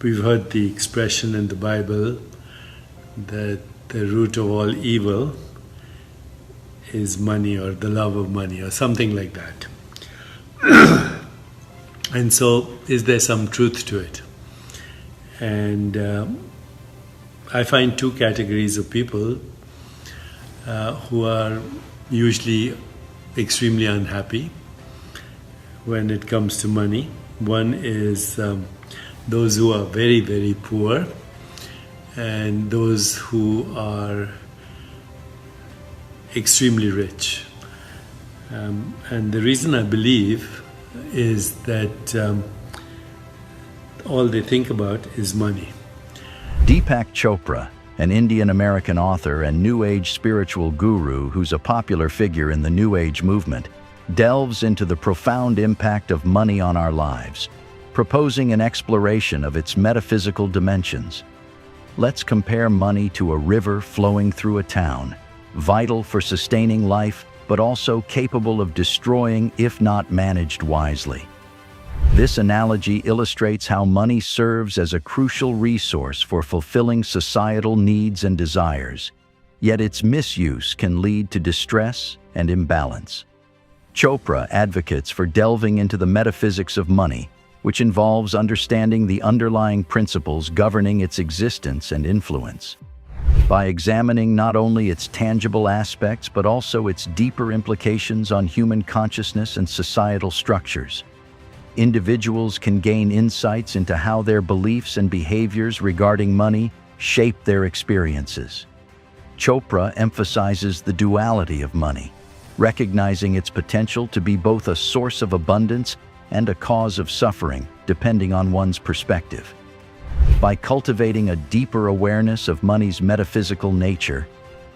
we've heard the expression in the Bible that the root of all evil is money, or the love of money, or something like that. And so, is there some truth to it? And I find two categories of people who are usually extremely unhappy when it comes to money. One is those who are very, very poor, and those who are extremely rich. And the reason I believe is that all they think about is money. Deepak Chopra, an Indian-American author and New Age spiritual guru who's a popular figure in the New Age movement, delves into the profound impact of money on our lives, proposing an exploration of its metaphysical dimensions. Let's compare money to a river flowing through a town, vital for sustaining life, but also capable of destroying if not managed wisely. This analogy illustrates how money serves as a crucial resource for fulfilling societal needs and desires, yet its misuse can lead to distress and imbalance. Chopra advocates for delving into the metaphysics of money, which involves understanding the underlying principles governing its existence and influence. By examining not only its tangible aspects but also its deeper implications on human consciousness and societal structures, individuals can gain insights into how their beliefs and behaviors regarding money shape their experiences. Chopra emphasizes the duality of money, recognizing its potential to be both a source of abundance and a cause of suffering, depending on one's perspective. By cultivating a deeper awareness of money's metaphysical nature,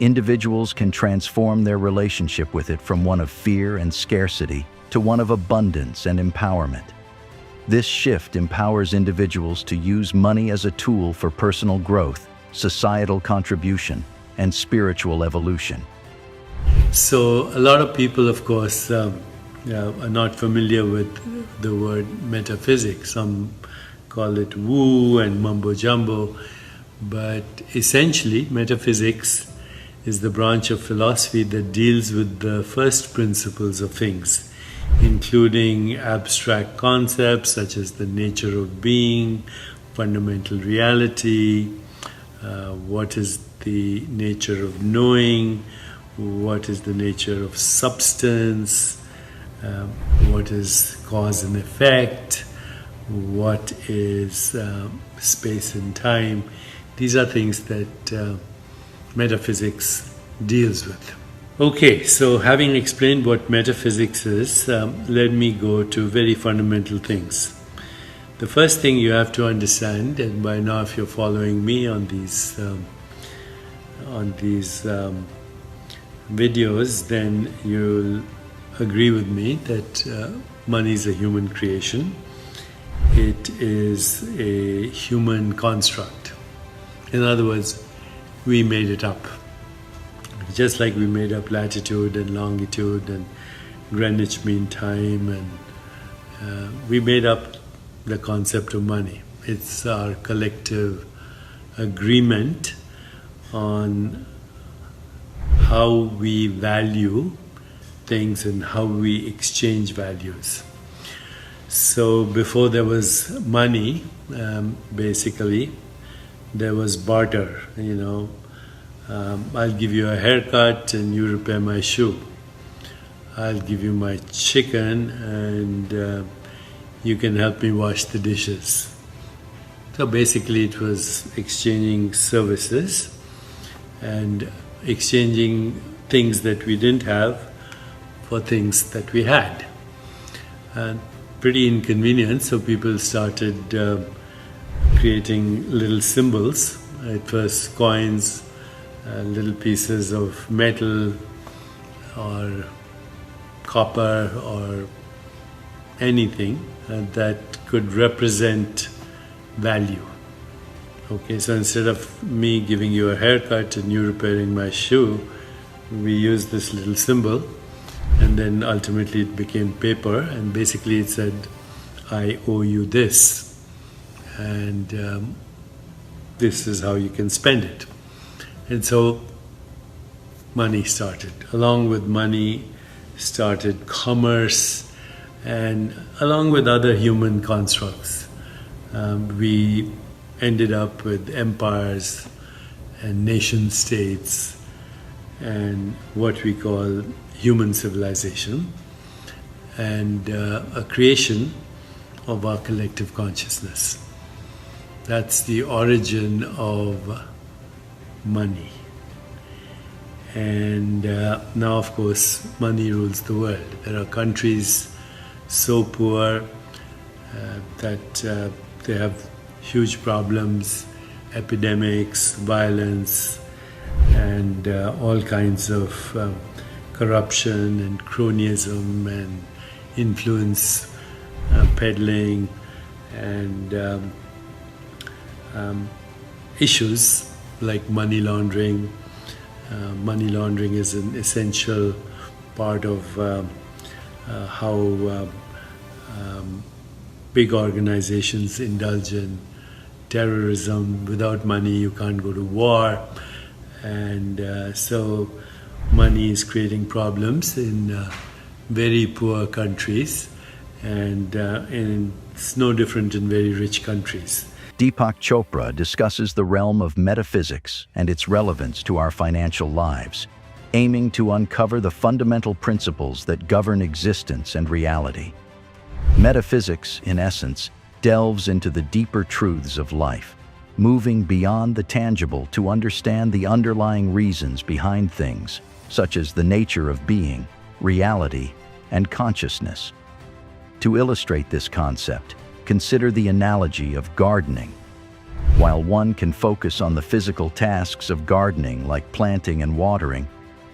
individuals can transform their relationship with it from one of fear and scarcity to one of abundance and empowerment. This shift empowers individuals to use money as a tool for personal growth, societal contribution, and spiritual evolution. So, a lot of people, of course, are not familiar with the word metaphysics. Some call it woo and mumbo jumbo, but essentially metaphysics is the branch of philosophy that deals with the first principles of things, including abstract concepts such as the nature of being, fundamental reality, what is the nature of knowing, what is the nature of substance, what is cause and effect, what is space and time. These are things that metaphysics deals with. Okay, so having explained what metaphysics is, let me go to very fundamental things. The first thing you have to understand, and by now if you're following me on these videos, then you'll agree with me that money is a human creation. It is a human construct. In other words, we made it up. Just like we made up latitude and longitude and Greenwich Mean Time, and we made up the concept of money. It's our collective agreement on how we value things and how we exchange values. So before there was money, basically, there was barter, I'll give you a haircut and you repair my shoe. I'll give you my chicken and you can help me wash the dishes. So basically it was exchanging services and exchanging things that we didn't have for things that we had. And pretty inconvenient, so people started creating little symbols. At first coins, little pieces of metal or copper or anything that could represent value. Okay, so instead of me giving you a haircut and you repairing my shoe, we used this little symbol, and then ultimately it became paper, and basically it said, I owe you this. and this is how you can spend it. And so money started. Along with money started commerce, and along with other human constructs, we ended up with empires and nation states and what we call human civilization, and a creation of our collective consciousness. That's the origin of money. And now, of course, money rules the world. There are countries so poor that they have huge problems, epidemics, violence, and all kinds of corruption and cronyism and influence peddling and issues like money laundering. Money laundering is an essential part of how big organizations indulge in terrorism. Without money, you can't go to war. And so money is creating problems in very poor countries, and it's no different in very rich countries. Deepak Chopra discusses the realm of metaphysics and its relevance to our financial lives, aiming to uncover the fundamental principles that govern existence and reality. Metaphysics, in essence, delves into the deeper truths of life, moving beyond the tangible to understand the underlying reasons behind things, such as the nature of being, reality, and consciousness. To illustrate this concept, consider the analogy of gardening. While one can focus on the physical tasks of gardening like planting and watering,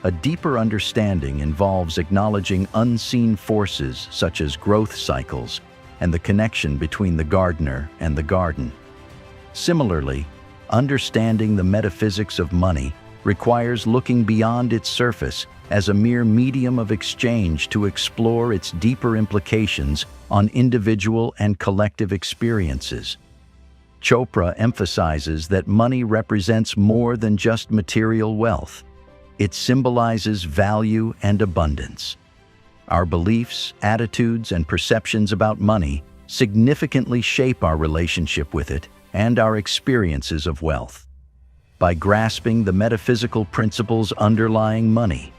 a deeper understanding involves acknowledging unseen forces such as growth cycles and the connection between the gardener and the garden. Similarly, understanding the metaphysics of money requires looking beyond its surface as a mere medium of exchange to explore its deeper implications on individual and collective experiences. Chopra emphasizes that money represents more than just material wealth. It symbolizes value and abundance. Our beliefs, attitudes, and perceptions about money significantly shape our relationship with it and our experiences of wealth. By grasping the metaphysical principles underlying money,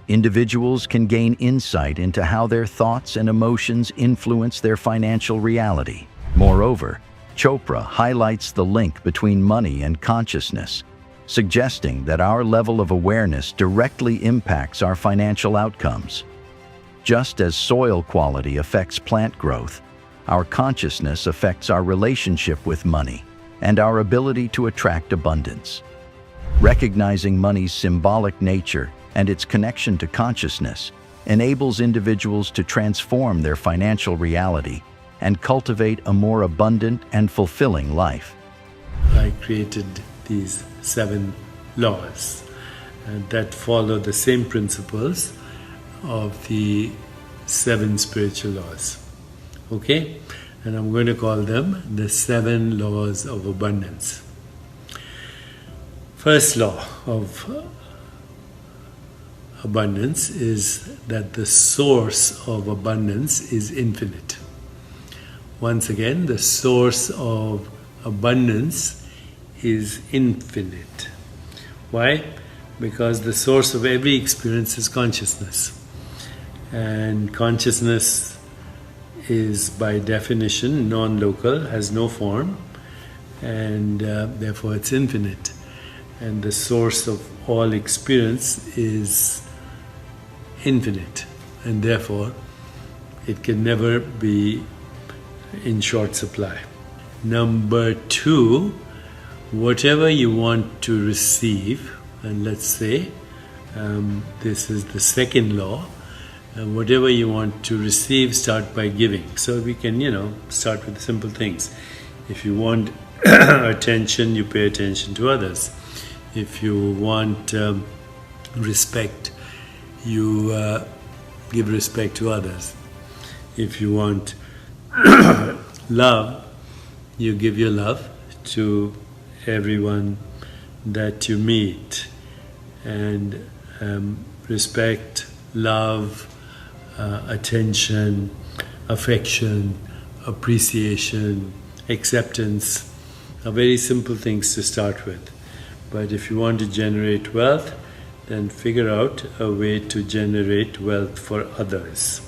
individuals can gain insight into how their thoughts and emotions influence their financial reality. Moreover, Chopra highlights the link between money and consciousness, suggesting that our level of awareness directly impacts our financial outcomes. Just as soil quality affects plant growth, our consciousness affects our relationship with money and our ability to attract abundance. Recognizing money's symbolic nature and its connection to consciousness enables individuals to transform their financial reality and cultivate a more abundant and fulfilling life. I created these 7 laws that follow the same principles of the 7 spiritual laws. Okay? And I'm going to call them the 7 laws of abundance. First law of abundance is that the source of abundance is infinite. Once again, the source of abundance is infinite. Why? Because the source of every experience is consciousness. And consciousness is by definition non-local, has no form, and therefore it's infinite. And the source of all experience is infinite, and therefore it can never be in short supply. Number 2, whatever you want to receive, and let's say this is the second law, whatever you want to receive, start by giving. So we can, start with simple things. If you want attention, you pay attention to others. If you want respect, you give respect to others. If you want love, you give your love to everyone that you meet, and respect, love, attention, affection, appreciation, acceptance are very simple things to start with. But if you want to generate wealth, then figure out a way to generate wealth for others.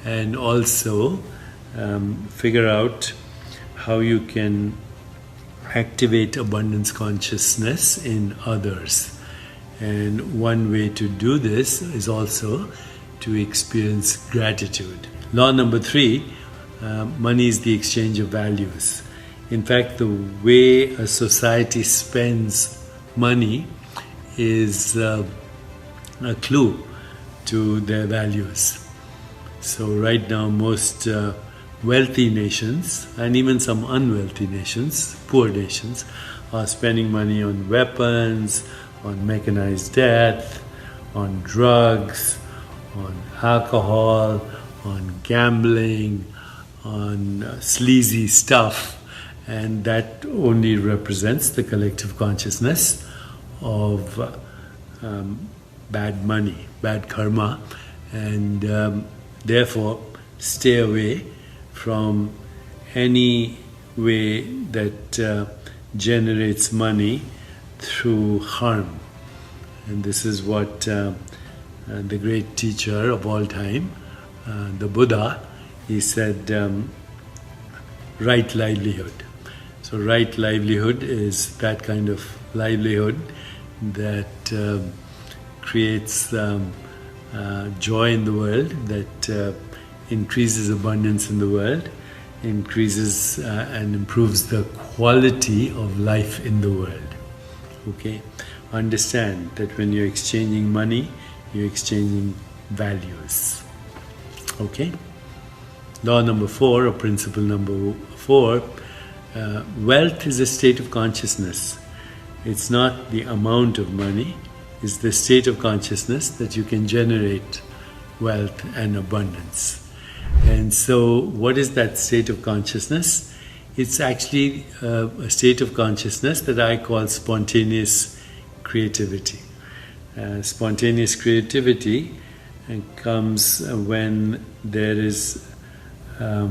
And also figure out how you can activate abundance consciousness in others. And one way to do this is also to experience gratitude. Law number 3, money is the exchange of values. In fact, the way a society spends money is a clue to their values. So right now most wealthy nations, and even some unwealthy nations, poor nations, are spending money on weapons, on mechanized death, on drugs, on alcohol, on gambling, on sleazy stuff, and that only represents the collective consciousness of bad money, bad karma, and therefore stay away from any way that generates money through harm. And this is what the great teacher of all time, the Buddha, he said, right livelihood. So right livelihood is that kind of livelihood that creates joy in the world, that increases abundance in the world, increases and improves the quality of life in the world. Okay? Understand that when you're exchanging money, you're exchanging values. Okay? Law number 4, or principle number 4, wealth is a state of consciousness. It's not the amount of money, it's the state of consciousness that you can generate wealth and abundance. And so what is that state of consciousness? It's actually a state of consciousness that I call spontaneous creativity. Spontaneous creativity comes when there is a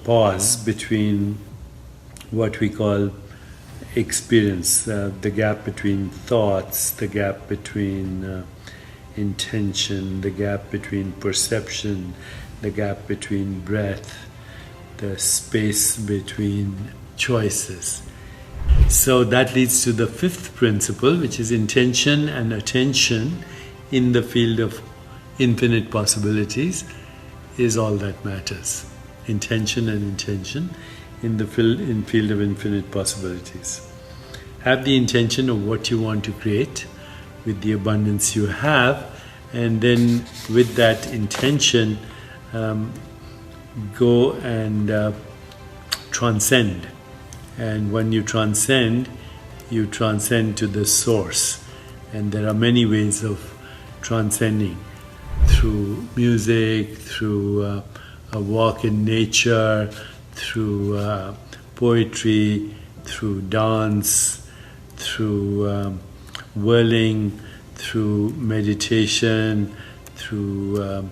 pause between what we call experience, the gap between thoughts, the gap between intention, the gap between perception, the gap between breath, the space between choices. So that leads to the 5th principle, which is intention and attention in the field of infinite possibilities is all that matters. Intention and intention in the field of infinite possibilities. Have the intention of what you want to create with the abundance you have, and then with that intention go and transcend. And when you transcend to the source. And there are many ways of transcending, through music, through a walk in nature, through poetry, through dance, through whirling, through meditation, through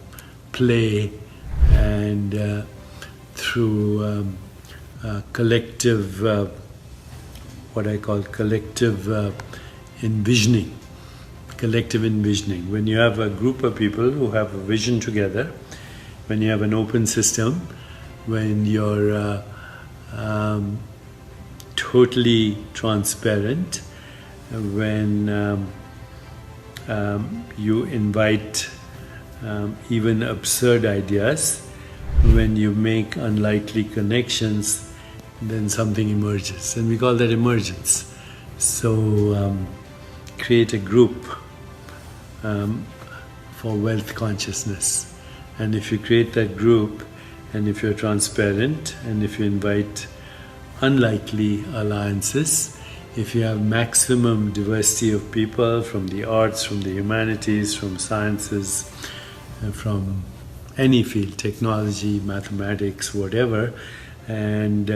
play, and through collective, what I call collective envisioning. Collective envisioning. When you have a group of people who have a vision together, when you have an open system, when you're totally transparent, when you invite even absurd ideas, when you make unlikely connections, then something emerges, and we call that emergence. So create a group for wealth consciousness, and if you create that group, and if you're transparent, and if you invite unlikely alliances, if you have maximum diversity of people from the arts, from the humanities, from sciences, from any field, technology, mathematics, whatever, and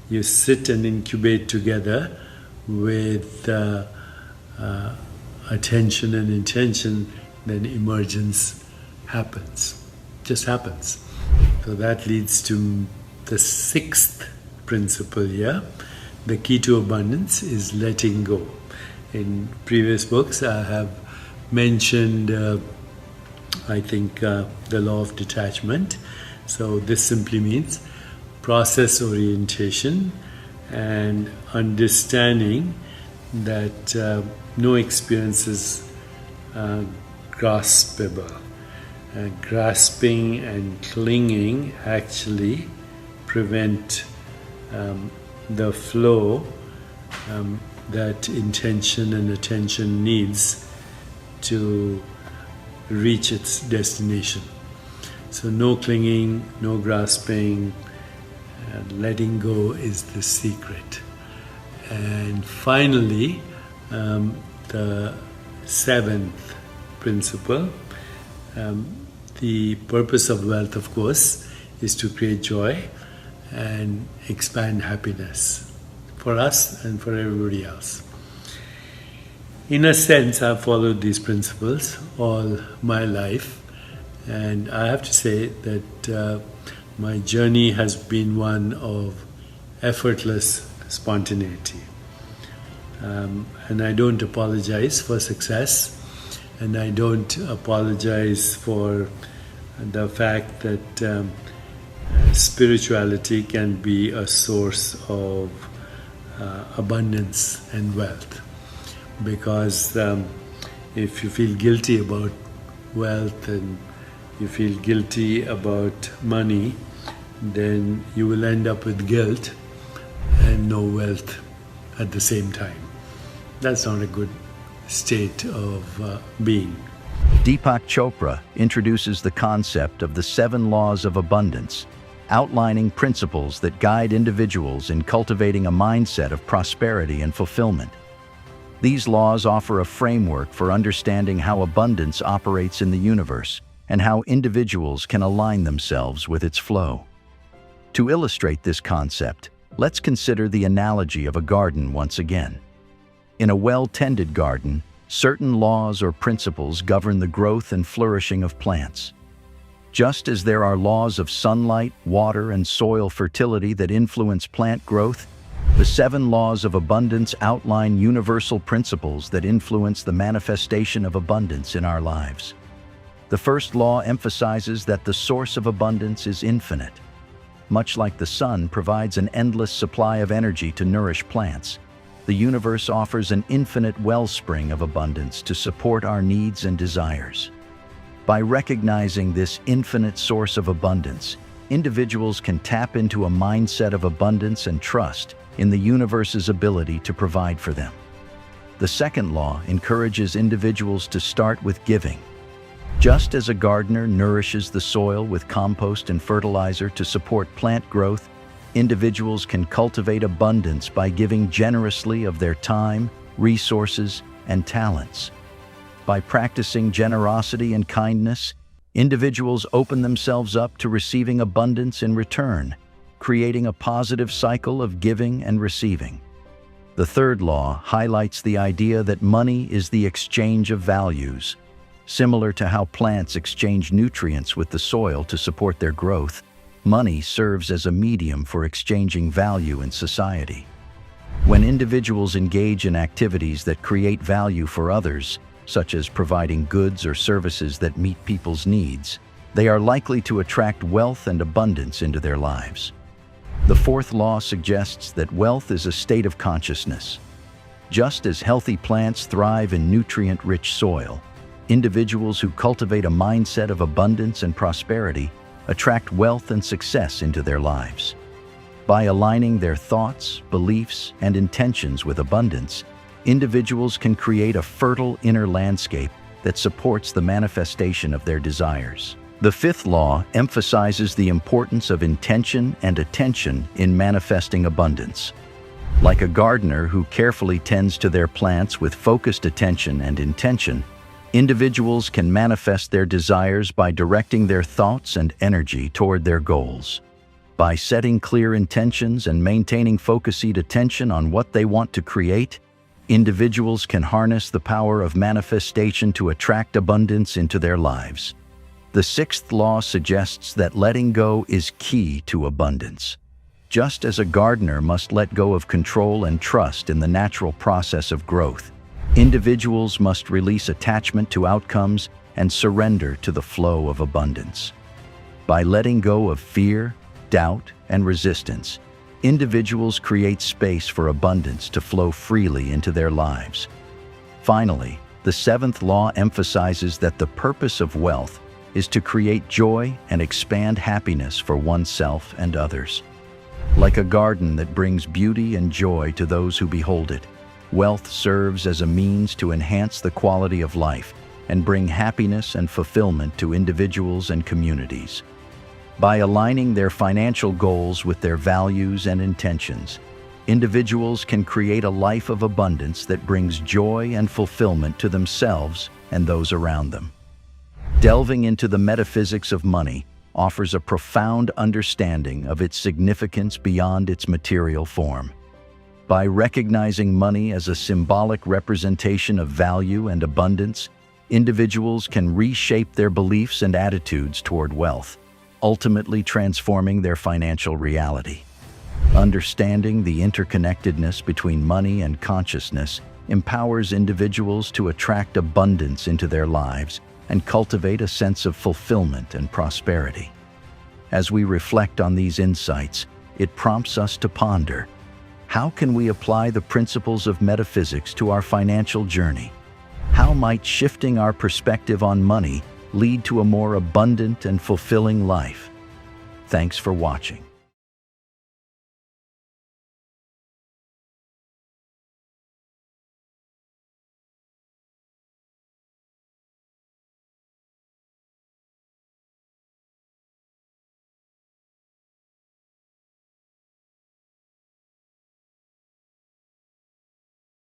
you sit and incubate together with attention and intention, then emergence happens, just happens. So that leads to the sixth principle here. The key to abundance is letting go. In previous books, I have mentioned, I think, the law of detachment. So this simply means process orientation and understanding that no experience is graspable. Grasping and clinging actually prevent the flow that intention and attention needs to reach its destination. So no clinging, no grasping, letting go is the secret. And finally, the seventh principle, the purpose of wealth, of course, is to create joy and expand happiness for us and for everybody else. In a sense, I've followed these principles all my life, and I have to say that my journey has been one of effortless spontaneity. And I don't apologize for success, and I don't apologize for the fact that spirituality can be a source of abundance and wealth. Because if you feel guilty about wealth and you feel guilty about money, then you will end up with guilt and no wealth at the same time. That's not a good state of being. Deepak Chopra introduces the concept of the 7 laws of abundance, outlining principles that guide individuals in cultivating a mindset of prosperity and fulfillment. These laws offer a framework for understanding how abundance operates in the universe and how individuals can align themselves with its flow. To illustrate this concept, let's consider the analogy of a garden once again. In a well-tended garden, certain laws or principles govern the growth and flourishing of plants. Just as there are laws of sunlight, water, and soil fertility that influence plant growth, the 7 laws of abundance outline universal principles that influence the manifestation of abundance in our lives. The first law emphasizes that the source of abundance is infinite. Much like the sun provides an endless supply of energy to nourish plants, the universe offers an infinite wellspring of abundance to support our needs and desires. By recognizing this infinite source of abundance, individuals can tap into a mindset of abundance and trust in the universe's ability to provide for them. The second law encourages individuals to start with giving. Just as a gardener nourishes the soil with compost and fertilizer to support plant growth, individuals can cultivate abundance by giving generously of their time, resources, and talents. By practicing generosity and kindness, individuals open themselves up to receiving abundance in return, creating a positive cycle of giving and receiving. The third law highlights the idea that money is the exchange of values. Similar to how plants exchange nutrients with the soil to support their growth, money serves as a medium for exchanging value in society. When individuals engage in activities that create value for others, such as providing goods or services that meet people's needs, they are likely to attract wealth and abundance into their lives. The fourth law suggests that wealth is a state of consciousness. Just as healthy plants thrive in nutrient-rich soil, individuals who cultivate a mindset of abundance and prosperity attract wealth and success into their lives. By aligning their thoughts, beliefs, and intentions with abundance, individuals can create a fertile inner landscape that supports the manifestation of their desires. The fifth law emphasizes the importance of intention and attention in manifesting abundance. Like a gardener who carefully tends to their plants with focused attention and intention, individuals can manifest their desires by directing their thoughts and energy toward their goals. By setting clear intentions and maintaining focused attention on what they want to create, individuals can harness the power of manifestation to attract abundance into their lives. The sixth law suggests that letting go is key to abundance. Just as a gardener must let go of control and trust in the natural process of growth, individuals must release attachment to outcomes and surrender to the flow of abundance. By letting go of fear, doubt, and resistance, individuals create space for abundance to flow freely into their lives. Finally, the seventh law emphasizes that the purpose of wealth is to create joy and expand happiness for oneself and others. Like a garden that brings beauty and joy to those who behold it, wealth serves as a means to enhance the quality of life and bring happiness and fulfillment to individuals and communities. By aligning their financial goals with their values and intentions, individuals can create a life of abundance that brings joy and fulfillment to themselves and those around them. Delving into the metaphysics of money offers a profound understanding of its significance beyond its material form. By recognizing money as a symbolic representation of value and abundance, individuals can reshape their beliefs and attitudes toward wealth, ultimately transforming their financial reality. Understanding the interconnectedness between money and consciousness empowers individuals to attract abundance into their lives and cultivate a sense of fulfillment and prosperity. As we reflect on these insights, it prompts us to ponder: how can we apply the principles of metaphysics to our financial journey? How might shifting our perspective on money lead to a more abundant and fulfilling life? Thanks for watching.